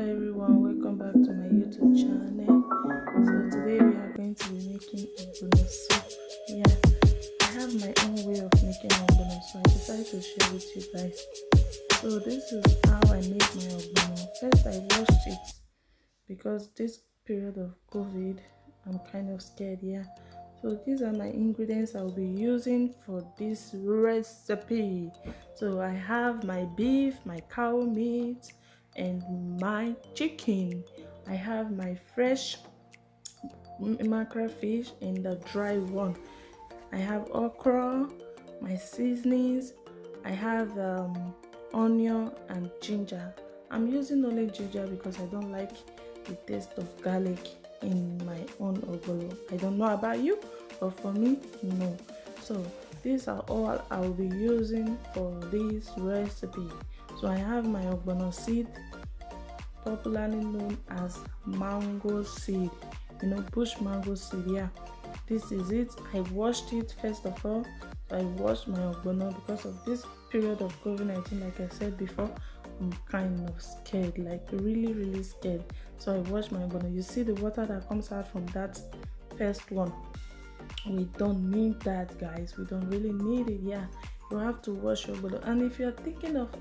everyone, welcome back to my YouTube channel. So today we are going to be making ogbono soup. Yeah, I have my own way of making ogbono, so I decided to share with you guys. So this is how I make my ogbono. First I washed it because this period of COVID I'm kind of scared. Yeah, so these are my ingredients I'll be using for this recipe. So I have my beef, my cow meat, and my chicken. I have my fresh mackerel fish and the dry one. I have okra, my seasonings. I have onion and ginger. I'm using only ginger because I don't like the taste of garlic in my own ogbono. I don't know about you, but for me, no. So these are all I will be using for this recipe. So I have my ogbono seed, popularly known as mango seed, bush mango seed. Yeah, this is it. I washed it first of all. So I washed my ogbono because of this period of COVID-19. Like I said before, I'm kind of scared, like really scared. So I washed my ogbono. You see the water that comes out from that first one? We don't need that, guys. We don't really need it. Yeah, you have to wash your ogbono. And if you're thinking of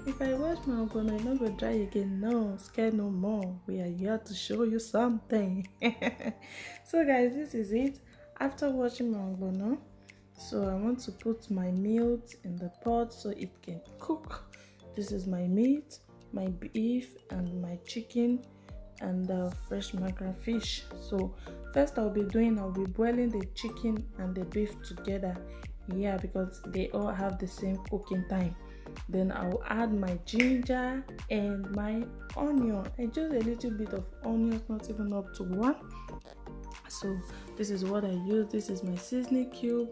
if I wash my ogbono, it's not gonna dry again. No, scared no more. We are here to show you something. So guys, this is it. After washing my ogbono, so I want to put my meat in the pot so it can cook. This is my meat, my beef, and my chicken, and the fresh mackerel fish. So first I'll be boiling the chicken and the beef together. Yeah, because they all have the same cooking time. Then I'll add my ginger and my onion. I just a little bit of onions, not even up to one. So this is what I use. This is my seasoning cube.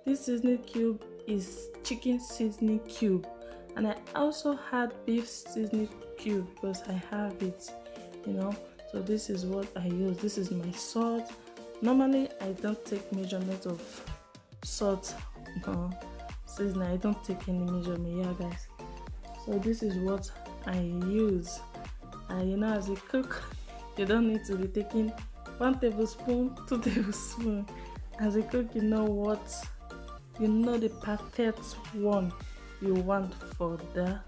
This seasoning cube is chicken seasoning cube, and I also had beef seasoning cube because I have it. So this is what I use. This is my salt. Normally I don't take measurement of salt. No, seasoning, I don't take any measurement. Yeah, guys. So this is what I use. And as a cook, you don't need to be taking 1 tablespoon, 2 tablespoons. As a cook, you know the perfect one you want for the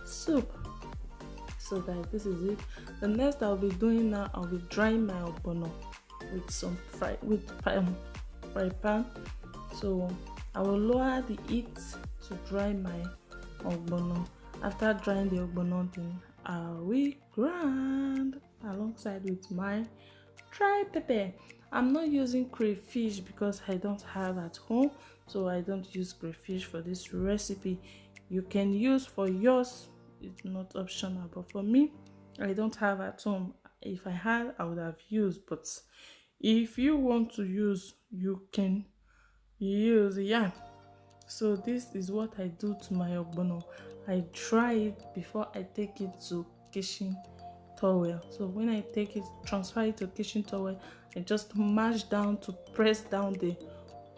soup. So guys, this is it. The next I'll be doing now, I'll be drying my ogbono with some fry pan. So I will lower the heat to dry my ogbono. After drying the ogbono, then I will grind alongside with my dry pepper. I'm not using crayfish because I don't have at home, so I don't use crayfish for this recipe. You can use for yours, it's not optional, but for me, I don't have at home. If I had, I would have used, but if you want to use, you can use. Yeah, so this is what I do to my ogbono. I dry it before I take it to kitchen towel. So when I take it, transfer it to kitchen towel, I just mash down to press down the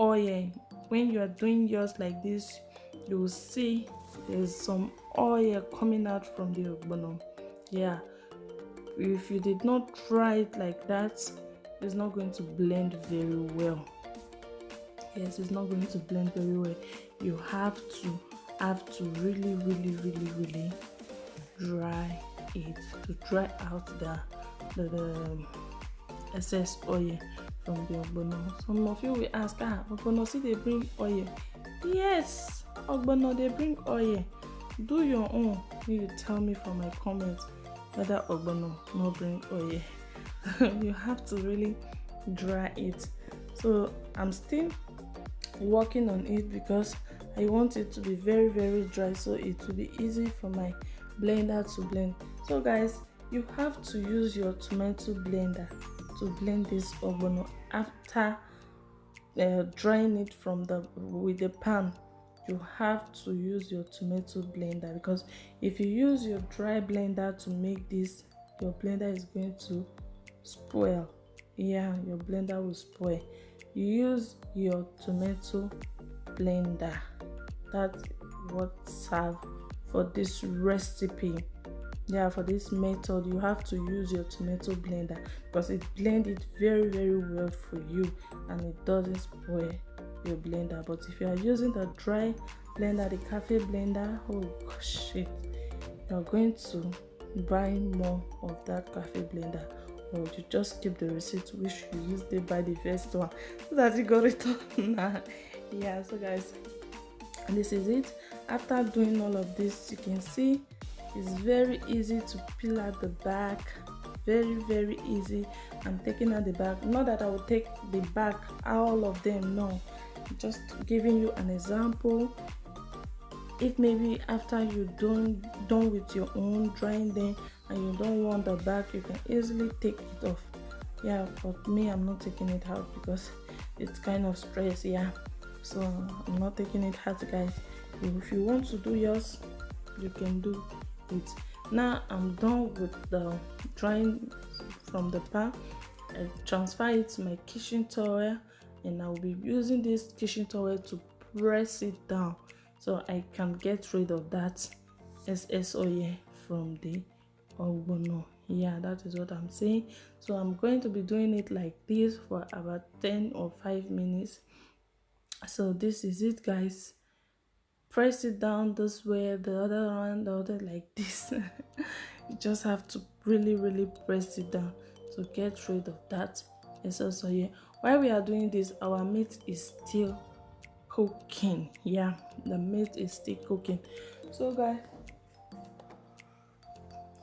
oil. When you are doing yours like this, you will see there's some oil coming out from the ogbono. Yeah, if you did not try it like that, it's not going to blend very well. Yes, it's not going to blend very well. You have to really dry it to dry out the excess oil from the ogbono. Some of you will ask, ogbono see they bring oil? Yes, ogbono they bring oil. Do your own. You tell me from my comments whether ogbono no bring oil. You have to really dry it. So I'm still working on it because I want it to be very dry, so it will be easy for my blender to blend. So guys, you have to use your tomato blender to blend this ogbono. After drying it with the pan, you have to use your tomato blender, because if you use your dry blender to make this, your blender is going to spoil. Yeah, your blender will spoil. You use your tomato blender. That's what serve for this recipe. Yeah, for this method you have to use your tomato blender because it blends it very very well for you and it doesn't spoil your blender. But if you are using the dry blender, the cafe blender, oh shit, you're going to buy more of that cafe blender, or you just keep the receipt which you used to buy the first one so that you got it on. Yeah, so guys, this is it. After doing all of this, you can see it's very easy to peel out the back, very very easy. I'm taking out the back, not that I will take the back all of them, no, just giving you an example. If maybe after you done with your own drying them and you don't want the back, you can easily take it off. Yeah, but me, I'm not taking it out because it's kind of stress. Yeah, so I'm not taking it out, guys. If you want to do yours, you can do it. Now I'm done with the drying from the pan. I transfer it to my kitchen towel, and I'll be using this kitchen towel to press it down so I can get rid of that excess oil from the ogbono. Yeah, that is what I'm saying. So I'm going to be doing it like this for about 10 or 5 minutes. So this is it, guys. Press it down this way, the other one, the other, like this. You just have to really press it down to get rid of that excess oil. While we are doing this, our meat is still cooking. Yeah, the meat is still cooking. So guys,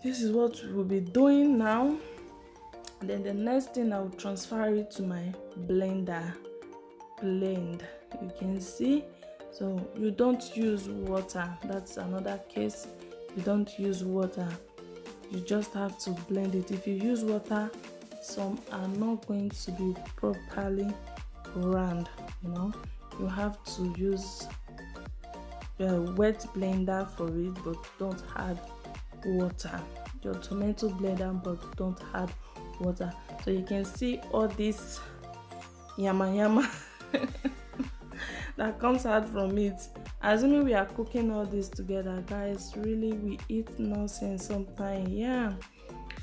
this is what we'll be doing now. Then the next thing, I'll transfer it to my blender. Blend, you can see. So you don't use water, that's another case. You don't use water, you just have to blend it. If you use water, some are not going to be properly ground, you know. You have to use a wet blender for it, but don't add water. Your tomato blender, but don't add water. So you can see all this yama that comes out from it. Assuming we are cooking all this together, guys, really we eat nonsense sometimes. Yeah,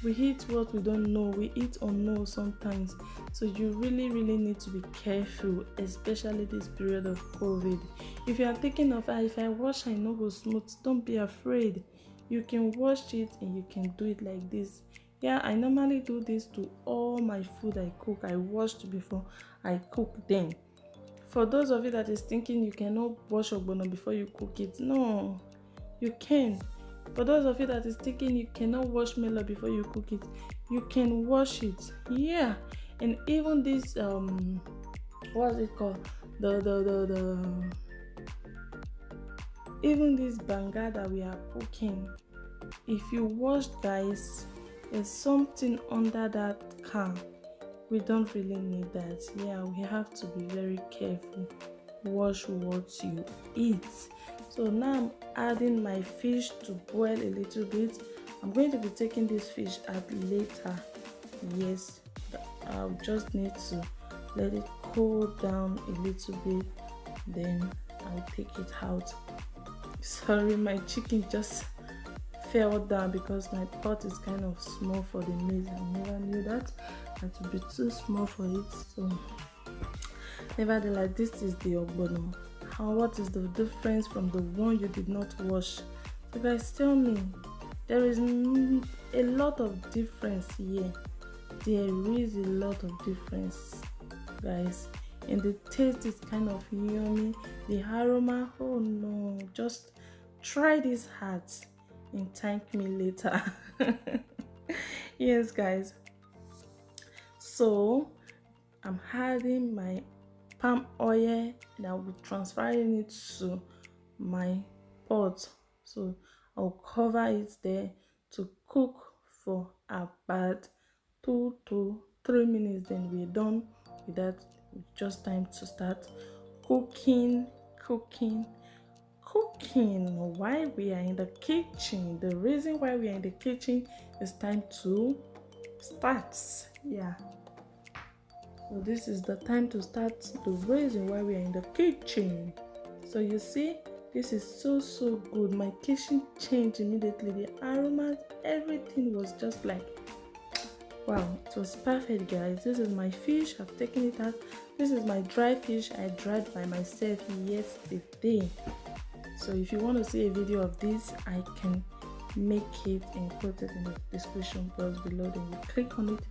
we eat what we don't know, we eat unknown sometimes. So you really need to be careful, especially this period of COVID. If you are thinking of, if I wash I no go smooth, don't be afraid. You can wash it and you can do it like this. Yeah, I normally do this to all my food I cook. I washed before I cook them. For those of you that is thinking you cannot wash ogbono before you cook it, no, you can. For those of you that is thinking you cannot wash melon before you cook it, you can wash it. Yeah, and even this what's it called? Even this banga that we are cooking, if you wash, guys, there's something under that can. We don't really need that. Yeah, we have to be very careful. Wash what you eat. So now I'm adding my fish to boil a little bit. I'm going to be taking this fish out later. Yes, I'll just need to let it cool down a little bit, then I'll take it out. Sorry, my chicken just fell down because my pot is kind of small for the meat. I never knew that. It would be too small for it. So nevertheless, this is the ogbono. What is the difference from the one you did not wash? So guys, tell me. There is a lot of difference here. There is a lot of difference, guys, and the taste is kind of yummy. The aroma, oh no, just try this hat and thank me later. Yes, guys, so I'm adding my palm oil and I'll be transferring it to my pot. So I'll cover it there to cook for about 2 to 3 minutes. Then we're done with that. Just time to start cooking. Why we are in the kitchen, the reason why we are in the kitchen is time to start. Yeah, so this is the time to start, the reason why we are in the kitchen. So you see, This is so good. My kitchen changed immediately. The aromas, everything was just like, wow, it was perfect, guys. This is my fish. I've taken it out. This is my dry fish I dried by myself yesterday. So if you want to see a video of this, I can make it and put it in the description box below. Then you click on it,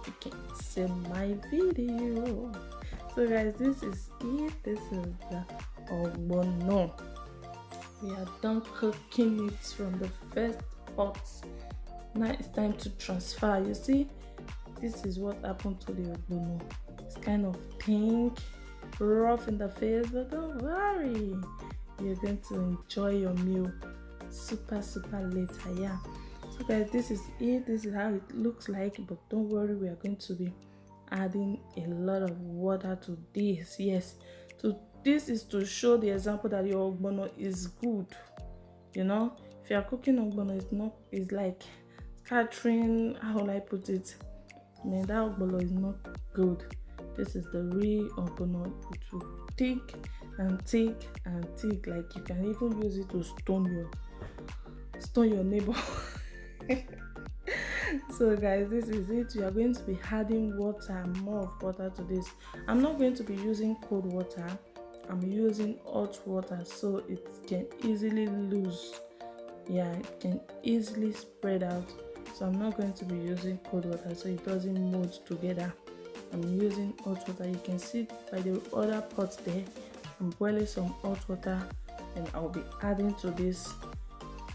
you can see my video. So guys, this is it. This is the ogbono. We are done cooking it from the first pot. Now it's time to transfer. You see, this is what happened to the ogbono. It's kind of pink, rough in the face, but don't worry, you're going to enjoy your meal super later. Yeah, so guys, this is it. This is how it looks like, but don't worry, we are going to be adding a lot of water to this. Yes, so this is to show the example that your ogbono is good. You know, if you are cooking ogbono, it's like scattering, how will I put it? I mean, that ogbono is not good. This is the real ogbono. It will thick and thick and thick, like you can even use it to stone your neighbor. So guys, this is it. We are going to be adding water, more of water to this. I'm not going to be using cold water. I'm using hot water so it can easily lose. Yeah, it can easily spread out. So I'm not going to be using cold water so it doesn't mold together. I'm using hot water. You can see by the other pot there, I'm boiling some hot water, and I'll be adding to this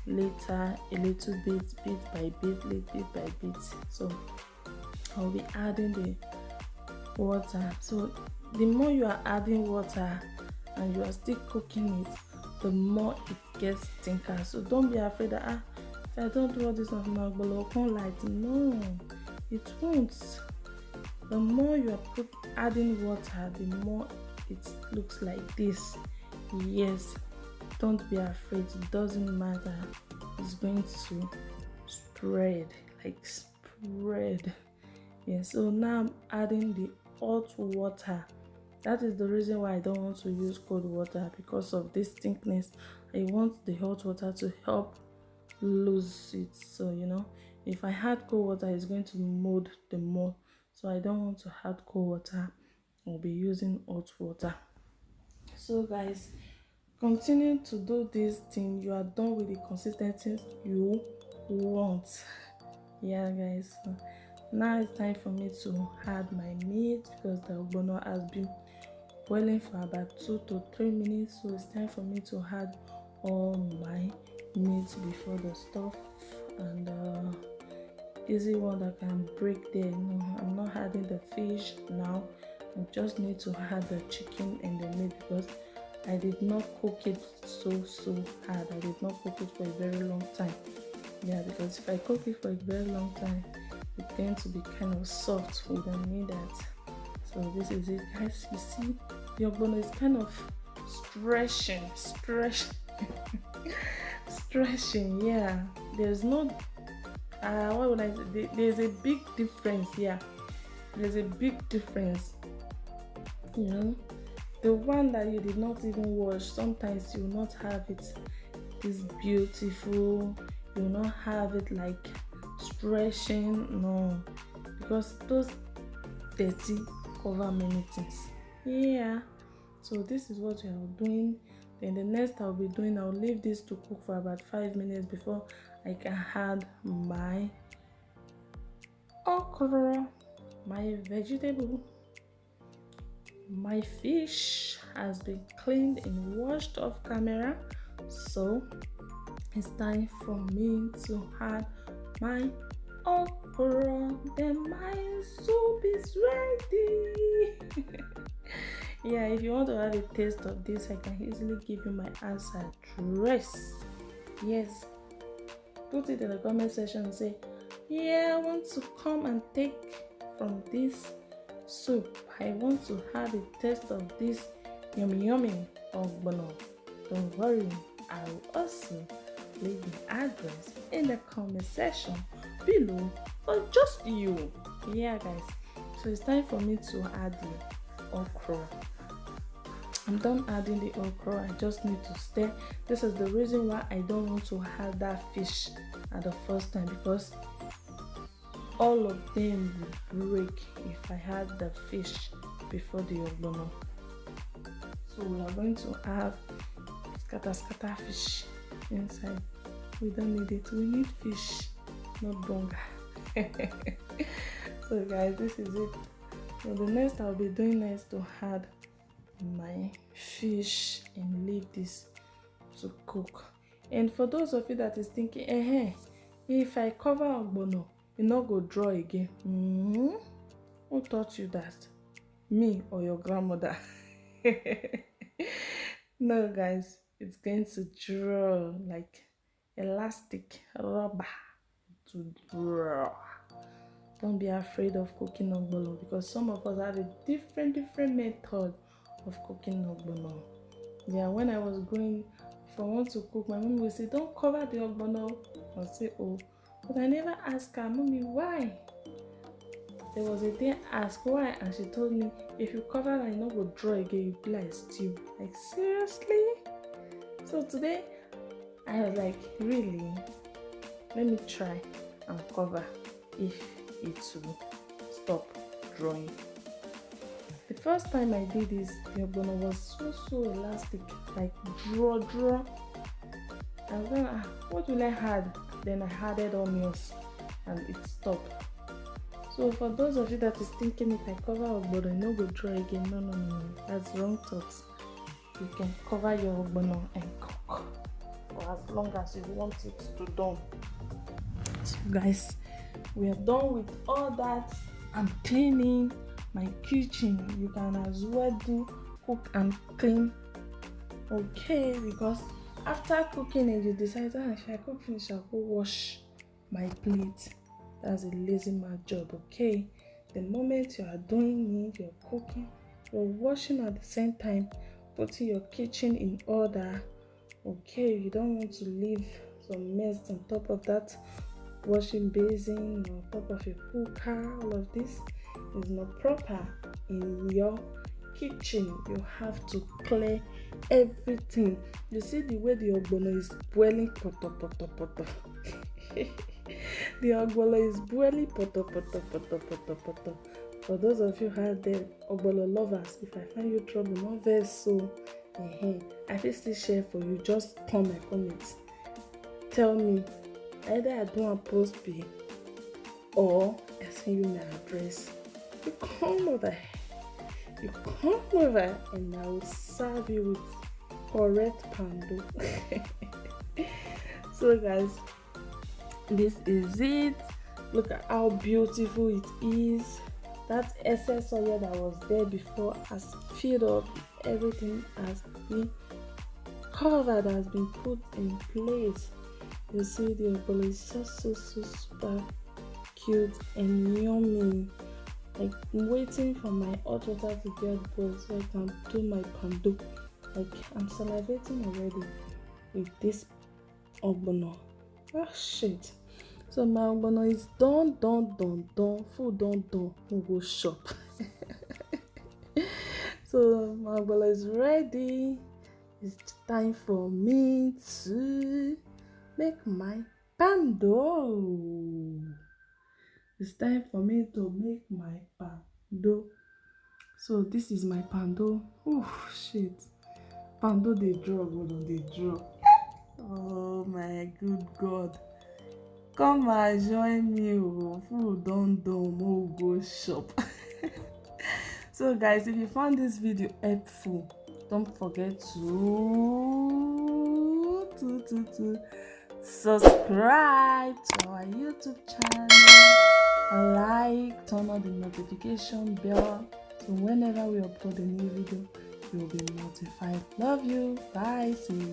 later a little bit by bit. So I'll be adding the water. So the more you are adding water and you are still cooking it, the more it gets thicker. So don't be afraid that if I don't do all this on my ogbono, it won't light. No, it won't. The more you are adding water, the more it looks like this. Yes, don't be afraid. It doesn't matter. It's going to spread. Yeah, so now I'm adding the hot water. That is the reason why I don't want to use cold water, because of this thickness. I want the hot water to help lose it. So you know, if I add cold water, it's going to mold the more. So I don't want to add cold water. I'll be using hot water. So guys, continue to do this thing. You are done with the consistency you want. Yeah guys, so now it's time for me to add my meat, because the ogbono has been boiling for about 2 to 3 minutes. So it's time for me to add all my meat before the stuff and easy one that can break there. No, I'm not adding the fish now. I just need to add the chicken and the meat, because I did not cook it so hard. I did not cook it for a very long time. Yeah, because if I cook it for a very long time, it's going to be kind of soft. We don't need that. So this is it, guys. You see, the ogbono is kind of stretching. Yeah, there's no what would I say? There's a big difference. Yeah, there's a big difference. You know, the one that you did not even wash, sometimes you will not have it this beautiful. You will not have it like stretching. No, because those dirty cover many things. Yeah, so this is what we are doing. Then the next I'll be doing, I'll leave this to cook for about 5 minutes before I can add my okra, my vegetable. My fish has been cleaned and washed off camera, so it's time for me to add my okra. Then my soup is ready. Yeah, if you want to have a taste of this, I can easily give you my answer address. Yes, put it in the comment section and say, yeah, I want to come and take from this soup. I want to have a taste of this yummy ogbono. Don't worry, I will also leave the address in the comment section below for just you. Yeah guys, so it's time for me to add the okra. I'm done adding the okra. I just need to stir. This is the reason why I don't want to add that fish at the first time, because all of them would break if I had the fish before the ogbono. So we are going to have scatter fish inside. We don't need it. We need fish, not bonga. So guys, this is it. So the next I'll be doing is to add my fish and leave this to cook. And for those of you that is thinking, if I cover ogbono, e no go draw again. Who taught you that? Me or your grandmother? No guys, it's going to draw like elastic rubber to draw. Don't be afraid of cooking ogbono, because some of us have a different method of cooking ogbono. Yeah, when I was growing, if I want to cook, my mom would say, don't cover the ogbono. I'll say, oh, but I never asked her, mommy, why? There was a day I asked why, and she told me, if you cover it, I no go draw again, you be like stew. Like, seriously? So today, I was like, really? Let me try and cover if it will stop drawing. The first time I did this, the ogbono was so elastic, like draw. I was like, what will I add? Then I added onions and it stopped. So for those of you that is thinking, if I cover ogbono, no go draw again, no, that's wrong thoughts. You can cover your ogbono and cook for as long as you want it to done. So guys, we are done with all that. I'm cleaning my kitchen. You can as well do cook and clean, okay? Because after cooking and you decide, if I cook finish, I'll go wash my plate. That's a lazy man job, okay? The moment you are doing it, you're cooking, you're washing at the same time, putting your kitchen in order, okay? You don't want to leave some mess on top of that washing basin or on top of your cooker. All of this is not proper in your kitchen. You have to clear everything. You see the way the ogbono is boiling, poto. The ogbono is boiling, poto. For those of you who are the ogbono lovers, if I find you trouble, no vex. So I will still share for you. Just come my comments. Tell me, either I do a post pay or I send you my address. You come over and I will serve you with correct pando. So guys, this is it. Look at how beautiful it is. That excess oil that was there before has filled up. Everything has been covered, has been put in place. You see the ogbono is so super cute and yummy. Like, I'm waiting for my hot water to get boiled so I can do my pando. Like, I'm salivating already with this ogbono. Oh shit. So my ogbono is done. Food done. We'll go shop. So my ogbono is ready. It's time for me to make my pando. It's time for me to make my pando. So this is my pando. Oh shit. Pando they draw, they draw. Oh my good God. Come and join me. Food done. We'll go shop. So guys, if you found this video helpful, don't forget to subscribe to our YouTube channel, like, turn on the notification bell, so whenever we upload a new video, you'll be notified. Love you. Bye. See you.